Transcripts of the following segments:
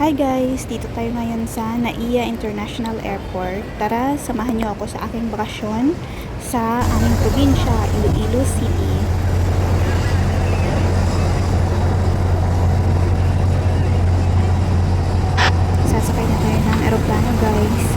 Hi guys! Dito tayo ngayon sa NAIA International Airport. Tara, samahan niyo ako sa aking bakasyon sa aming probinsya, Iloilo City. Sasakay na tayo ng eroplano guys.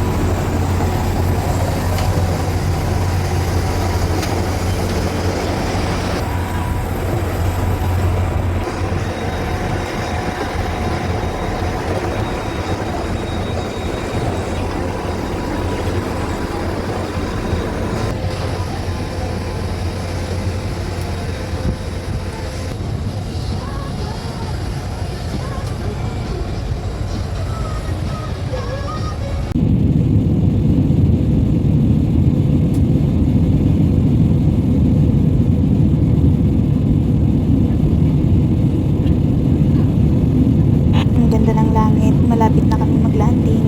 Malapit na kami mag-landing.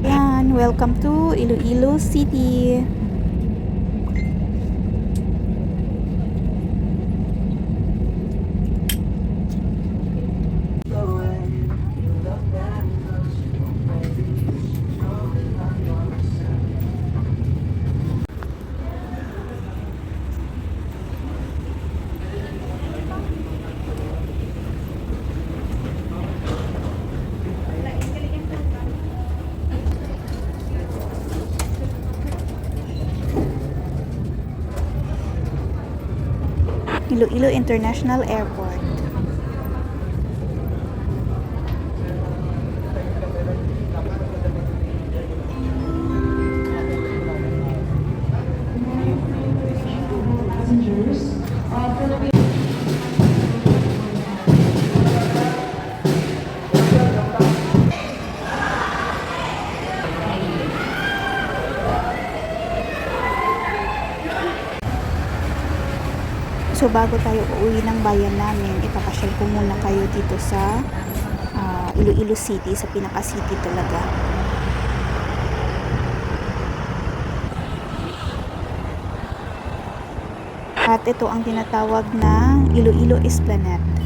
Yan, welcome to Iloilo City. Iloilo International Airport. So bago tayo uuwi ng bayan namin, ipapasyal ko muna kayo dito sa Iloilo City, sa pinaka-city talaga. At ito ang tinatawag na Iloilo Esplanade.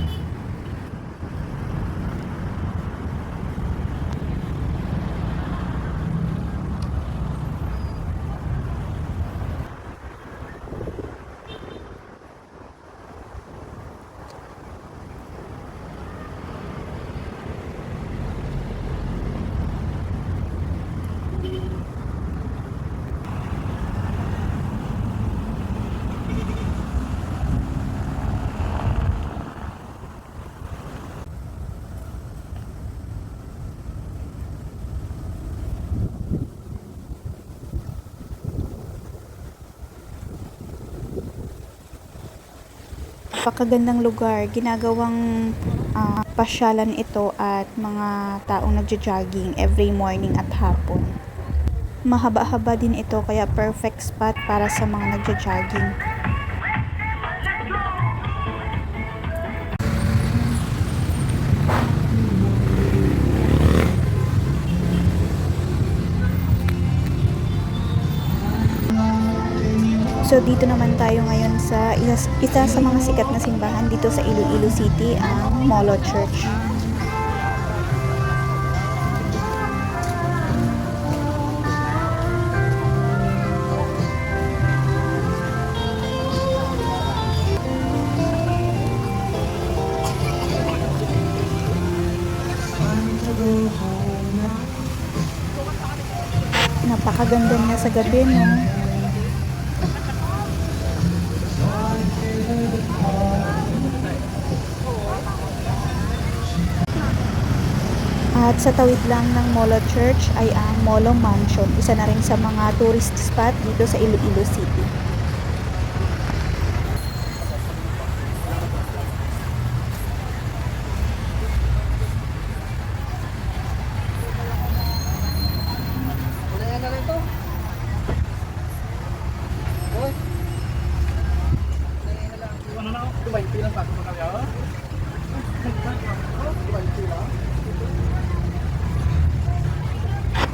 Napakagandang lugar, ginagawang pasyalan ito at mga taong nagja-jogging every morning at hapon. Mahaba-haba din ito kaya perfect spot para sa mga nagja-jogging. So dito naman tayo ngayon sa isa sa mga sikat na simbahan dito sa Iloilo City, ang Molo Church. Napakaganda niya sa gabi, no? At sa tawid lang ng Molo Church ay ang Molo Mansion, isa na rin sa mga tourist spot dito sa Iloilo City.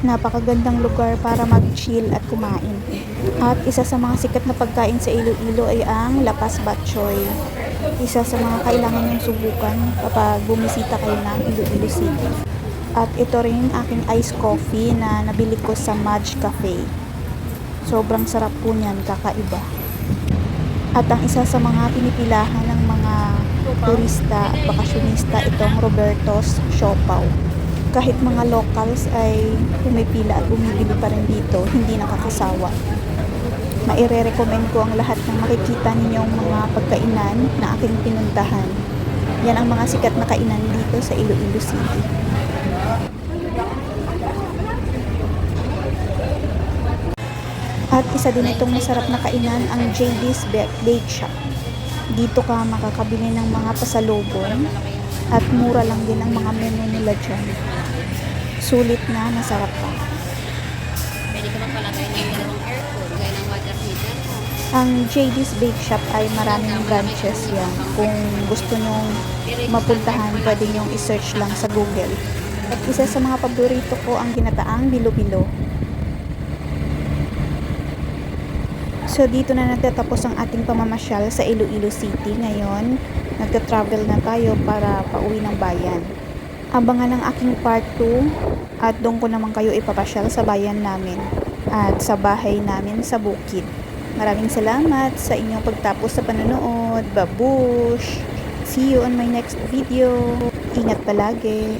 Napakagandang lugar para mag-chill at kumain. At isa sa mga sikat na pagkain sa Iloilo ay ang lapas batchoy. Isa sa mga kailangan niyong subukan kapag bumisita kayo ng Iloilo City. At ito rin aking iced coffee na nabili ko sa Madge Cafe. Sobrang sarap po niyan, kakaiba. At ang isa sa mga pinipilahan ng mga turista at bakasyonista itong Roberto's Siopaw. Kahit mga locals ay pumipila at bumibili pa rin dito, hindi nakakasawa. Maire-recommend ko ang lahat ng makikita ninyong mga pagkainan na aking pinuntahan. Yan ang mga sikat na kainan dito sa Iloilo City. At isa din itong masarap na kainan ang JD's Bake Shop. Dito ka makakabili ng mga pasalubong at mura lang din ang mga menu nila dyan. Sulit na, masarap pa. Pwede ka magpalagay ng dalawang aircon, gaya ng water heater mo. Ang JD's Bake Shop ay maraming branches yan. Kung gusto nyong mapuntahan, pwede nyong i-search lang sa Google. At isa sa mga paborito ko ang ginataang bilo-bilo. So dito na nagtatapos ang ating pamamasyal sa Iloilo City. Ngayon, nagta-travel na tayo para pauwi ng bayan. Abangan ang aking part 2 at doon ko naman kayo ipapasyal sa bayan namin at sa bahay namin sa bukid. Maraming salamat sa inyong pagtapos sa panonood. Babush! See you on my next video. Ingat palagi.